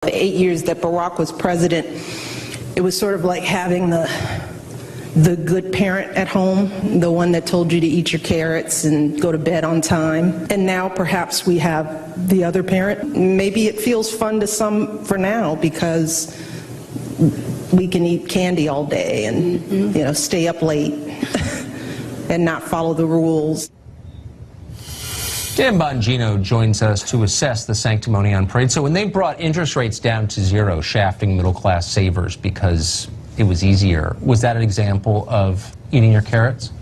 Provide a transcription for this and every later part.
The 8 years that Barack was president, it was sort of like having the good parent at home, the one that told you to eat your carrots and go to bed on time. And now perhaps we have the other parent. Maybe it feels fun to some for now because we can eat candy all day and stay up late and not follow the rules. Dan Bongino joins us to assess the sanctimony on parade. So when they brought interest rates down to zero, shafting middle-class savers because it was easier, was that an example of eating your carrots?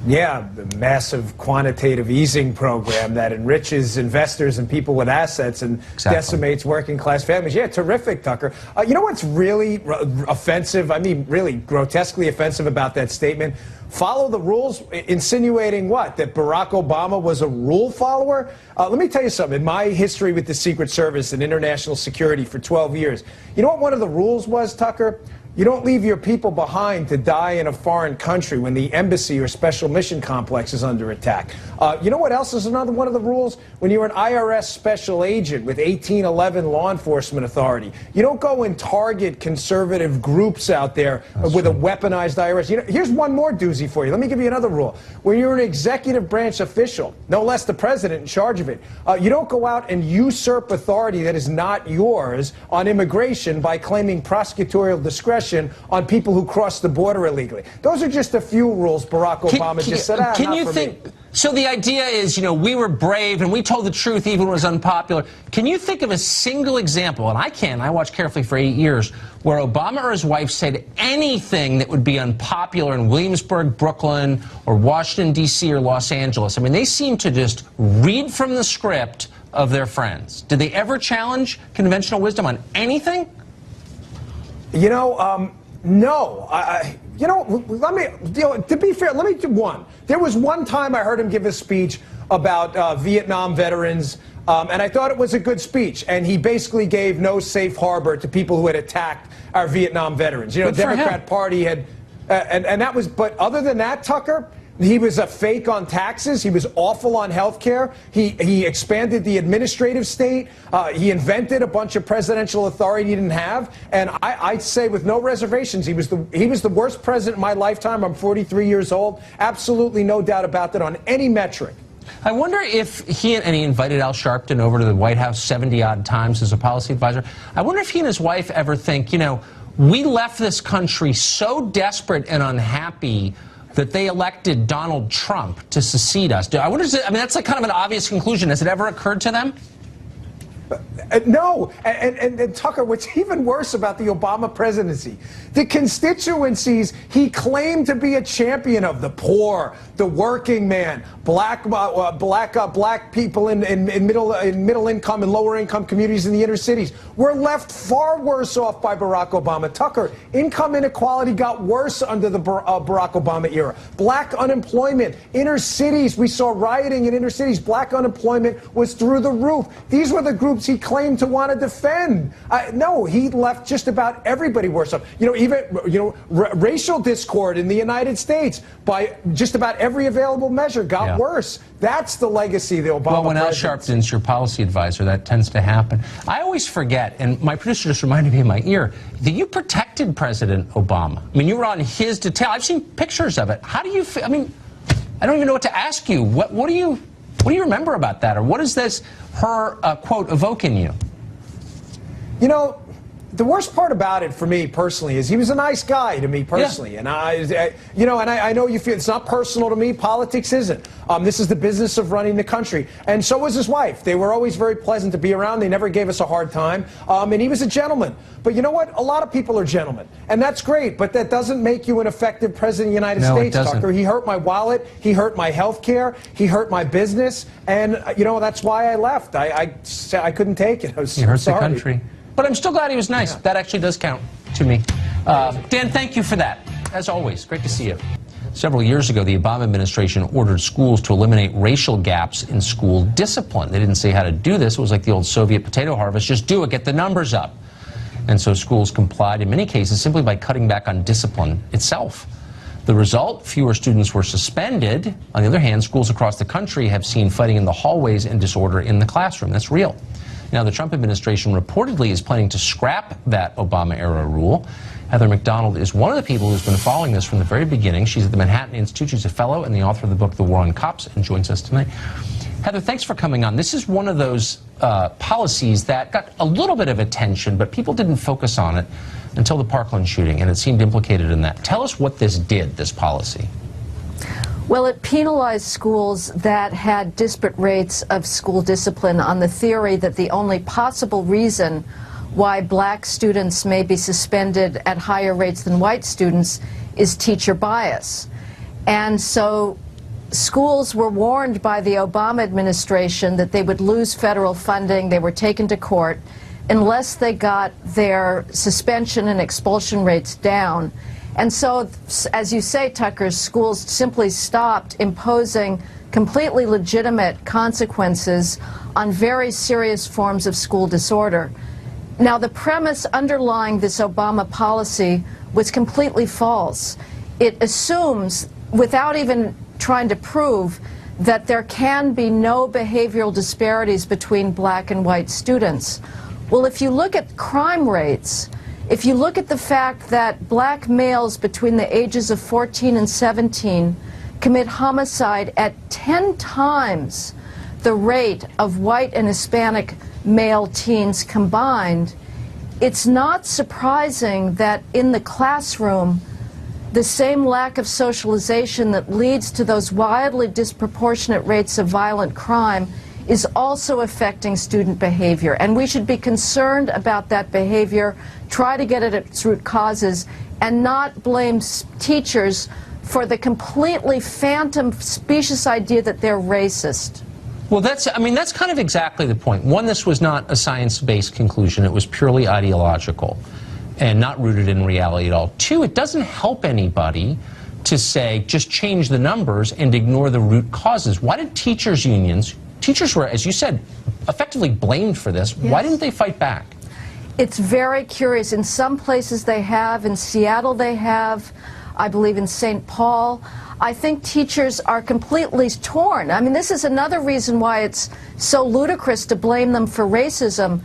Yeah, the massive quantitative easing program that enriches investors and people with assets and decimates working-class families. Yeah, terrific, Tucker. You know what's really offensive, I mean really grotesquely offensive about that statement? Follow the rules, insinuating what? That Barack Obama was a rule follower? Let me tell you something. In my history with the Secret Service and international security for 12 years, you know what one of the rules was, Tucker? You don't leave your people behind to die in a foreign country when the embassy or special mission complex is under attack. You know what else is another one of the rules? When you're an IRS special agent with 1811 law enforcement authority, you don't go and target conservative groups out there with a weaponized IRS. You know, here's one more doozy for you. Let me give you another rule. When you're an executive branch official, no less the president in charge of it, you don't go out and usurp authority that is not yours on immigration by claiming prosecutorial discretion on people who cross the border illegally. Those are just a few rules Barack Obama just said, can you think, so the idea is, you know, we were brave and we told the truth even when it was unpopular. Can you think of a single example, and I can, I watched carefully for 8 years, where Obama or his wife said anything that would be unpopular in Williamsburg, Brooklyn, or Washington, D.C., or Los Angeles? I mean, they seem to just read from the script of their friends. Did they ever challenge conventional wisdom on anything? You know, no. You know, let me, to be fair, let me do one. There was one time I heard him give a speech about Vietnam veterans, and I thought it was a good speech. And he basically gave no safe harbor to people who had attacked our Vietnam veterans. You know, the Democrat Party had, and that was, but other than that, Tucker, he was a fake on taxes. He was awful on health care. He expanded the administrative state. He invented a bunch of presidential authority he didn't have. And I'd say with no reservations, he was the worst president in my lifetime. I'm 43 years old. Absolutely no doubt about that on any metric. I wonder if he invited Al Sharpton over to the White House 70-odd times as a policy advisor. I wonder if he and his wife ever think, you know, we left this country so desperate and unhappy that they elected Donald Trump to succeed us. I wonder, I mean, that's like kind of an obvious conclusion. Has it ever occurred to them? No, and Tucker, what's even worse about the Obama presidency, the constituencies he claimed to be a champion of, the poor, the working man, black people in middle income and lower income communities in the inner cities, were left far worse off by Barack Obama. Tucker, income inequality got worse under the Barack Obama era. Black unemployment, inner cities, we saw rioting in inner cities. Black unemployment was through the roof. These were the groups he claimed to want to defend. No, he left just about everybody worse off. You know, even racial discord in the United States by just about every available measure got worse. That's the legacy of the Obama Well, when presidency. Al Sharpton's your policy advisor, that tends to happen. I always forget, and my producer just reminded me in my ear, that you protected President Obama. I mean, you were on his detail. I've seen pictures of it. How do you feel? I mean, I don't even know what to ask you. What do you remember about that? Or what is this, her, quote, evoke in you? You know, the worst part about it for me personally is he was a nice guy to me personally. Yeah. And I know you feel it's not personal to me. Politics isn't. This is the business of running the country. And so was his wife. They were always very pleasant to be around. They never gave us a hard time. And he was a gentleman. But you know what? A lot of people are gentlemen. And that's great. But that doesn't make you an effective president of the United States, Tucker. He hurt my wallet. He hurt my health care. He hurt my business. And, you know, that's why I left. I couldn't take it. I was He hurt sorry. the country. But I'm still glad he was nice. Yeah. That actually does count to me. Dan, thank you for that. As always, great to see you. Several years ago, the Obama administration ordered schools to eliminate racial gaps in school discipline. They didn't say how to do this. It was like the old Soviet potato harvest. Just do it. Get the numbers up. And so schools complied in many cases simply by cutting back on discipline itself. The result, fewer students were suspended. On the other hand, schools across the country have seen fighting in the hallways and disorder in the classroom. That's real. Now, the Trump administration reportedly is planning to scrap that Obama-era rule. Heather McDonald is one of the people who's been following this from the very beginning. She's at the Manhattan Institute. She's a fellow and the author of the book, The War on Cops, and joins us tonight. Heather, thanks for coming on. This is one of those policies that got a little bit of attention, but people didn't focus on it until the Parkland shooting, and it seemed implicated in that. Tell us what this did, this policy. Well, it penalized schools that had disparate rates of school discipline on the theory that the only possible reason why black students may be suspended at higher rates than white students is teacher bias. And so schools were warned by the Obama administration that they would lose federal funding. They were taken to court unless they got their suspension and expulsion rates down. And so, as you say, Tucker, schools simply stopped imposing completely legitimate consequences on very serious forms of school disorder. Now, the premise underlying this Obama policy was completely false. It assumes, without even trying to prove, that there can be no behavioral disparities between black and white students. Well, if you look at crime rates, if you look at the fact that black males between the ages of 14 and 17 commit homicide at 10 times the rate of white and Hispanic male teens combined, it's not surprising that in the classroom, the same lack of socialization that leads to those wildly disproportionate rates of violent crime is also affecting student behavior. And we should be concerned about that behavior, try to get at its root causes, and not blame teachers for the completely phantom, specious idea that they're racist. Well, that's kind of exactly the point. One, this was not a science-based conclusion. It was purely ideological and not rooted in reality at all. Two, it doesn't help anybody to say, just change the numbers and ignore the root causes. Why did teachers' unions, teachers were, as you said, effectively blamed for this. Yes. Why didn't they fight back? It's very curious. In some places they have. In Seattle they have. I believe in St. Paul. I think teachers are completely torn. I mean, this is another reason why it's so ludicrous to blame them for racism.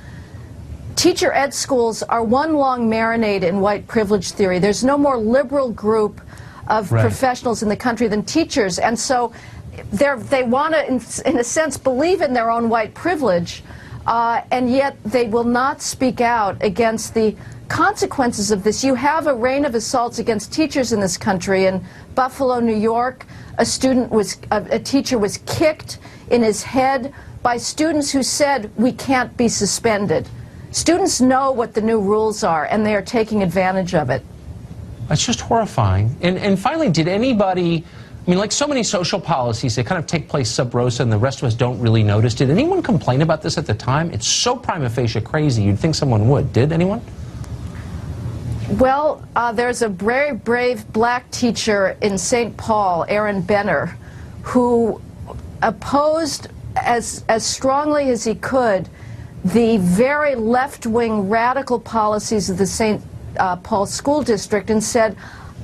Teacher ed schools are one long marinade in white privilege theory. There's no more liberal group of professionals in the country than teachers. And so they want to, in a sense, believe in their own white privilege, and yet they will not speak out against the consequences of this. You have a reign of assaults against teachers in this country. In Buffalo, New York, a teacher was kicked in his head by students who said, "We can't be suspended." Students know what the new rules are, and they are taking advantage of it. It's just horrifying. And finally, did anybody, I mean, like so many social policies, they kind of take place sub rosa and the rest of us don't really notice. Did anyone complain about this at the time? It's so prima facie crazy, you'd think someone would. Did anyone? Well, there's a very brave black teacher in St. Paul, Aaron Benner, who opposed as strongly as he could the very left-wing radical policies of the St. Paul School District and said,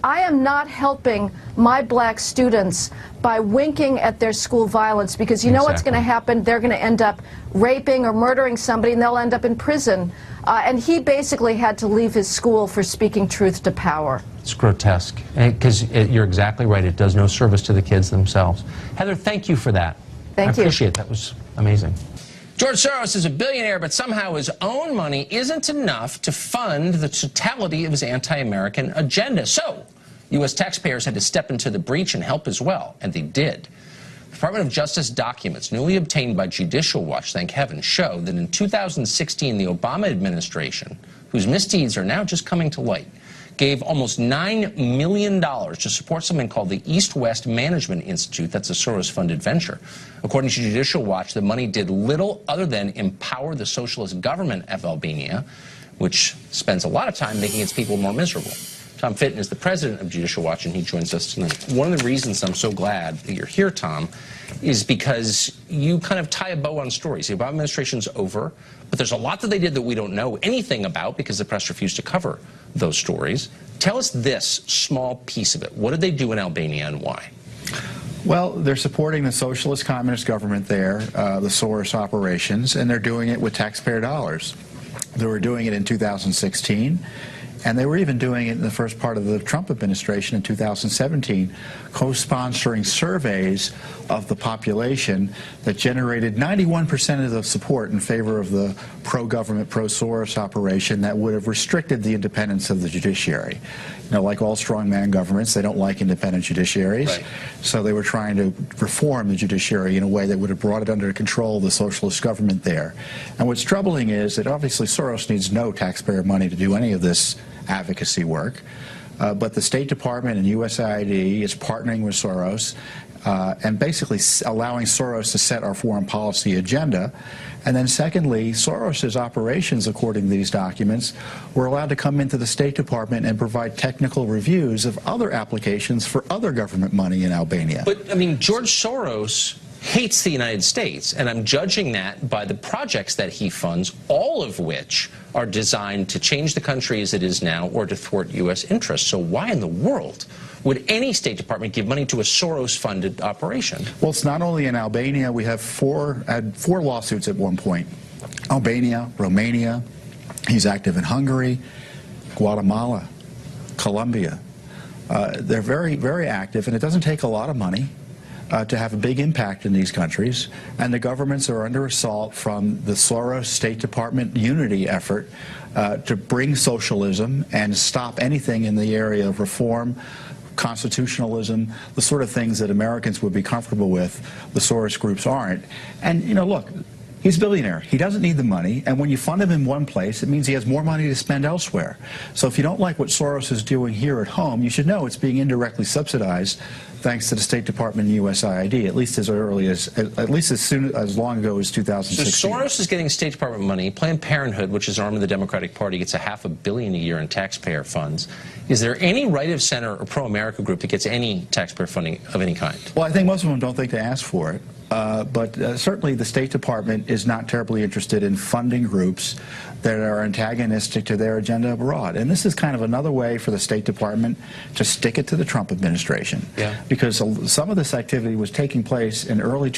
I am not helping my black students by winking at their school violence, because you know what's going to happen? They're going to end up raping or murdering somebody and they'll end up in prison. And he basically had to leave his school for speaking truth to power. It's grotesque, because you're exactly right. It does no service to the kids themselves. Heather, thank you for that. Thank you. I appreciate it. That was amazing. George Soros is a billionaire, but somehow his own money isn't enough to fund the totality of his anti-American agenda. So, U.S. taxpayers had to step into the breach and help as well, and they did. The Department of Justice documents newly obtained by Judicial Watch, thank heaven, show that in 2016, the Obama administration, whose misdeeds are now just coming to light, gave almost $9 million to support something called the East-West Management Institute. That's a Soros-funded venture. According to Judicial Watch, the money did little other than empower the socialist government of Albania, which spends a lot of time making its people more miserable. Tom Fitton is the president of Judicial Watch, and he joins us tonight. One of the reasons I'm so glad that you're here, Tom, is because you kind of tie a bow on stories. The Obama administration's over, but there's a lot that they did that we don't know anything about because the press refused to cover those stories. Tell us this small piece of it. What did they do in Albania and why? Well, they're supporting the socialist communist government there, the Soros operations, and they're doing it with taxpayer dollars. They were doing it in 2016, and they were even doing it in the first part of the Trump administration in 2017, co-sponsoring surveys of the population that generated 91% of the support in favor of the pro-government, pro-Soros operation that would have restricted the independence of the judiciary. You know, like all strongman governments, they don't like independent judiciaries. Right. So they were trying to reform the judiciary in a way that would have brought it under control of the socialist government there. And what's troubling is that obviously Soros needs no taxpayer money to do any of this advocacy work. But the State Department and USAID is partnering with Soros and basically allowing Soros to set our foreign policy agenda. And then secondly, Soros's operations, according to these documents, were allowed to come into the State Department and provide technical reviews of other applications for other government money in Albania. But, I mean, George Soros hates the United States, and I'm judging that by the projects that he funds, all of which are designed to change the country as it is now or to thwart U.S. interests. So why in the world would any State Department give money to a Soros-funded operation? Well, it's not only in Albania. We have had four lawsuits at one point. Albania, Romania, he's active in Hungary, Guatemala, Colombia. They're very, very active, and it doesn't take a lot of money to have a big impact in these countries, and the governments are under assault from the Soros State Department unity effort to bring socialism and stop anything in the area of reform, constitutionalism, the sort of things that Americans would be comfortable with. The Soros groups aren't. And, you know, look, he's a billionaire. He doesn't need the money, and when you fund him in one place, it means he has more money to spend elsewhere. So if you don't like what Soros is doing here at home, you should know it's being indirectly subsidized thanks to the State Department and USAID, at least as long ago as 2016. So Soros is getting State Department money. Planned Parenthood, which is an arm of the Democratic Party, gets $500 million a year in taxpayer funds. Is there any right of center or pro-America group that gets any taxpayer funding of any kind? Well, I think most of them don't think to ask for it. But certainly the State Department is not terribly interested in funding groups that are antagonistic to their agenda abroad. And this is kind of another way for the State Department to stick it to the Trump administration. Yeah. Because some of this activity was taking place in early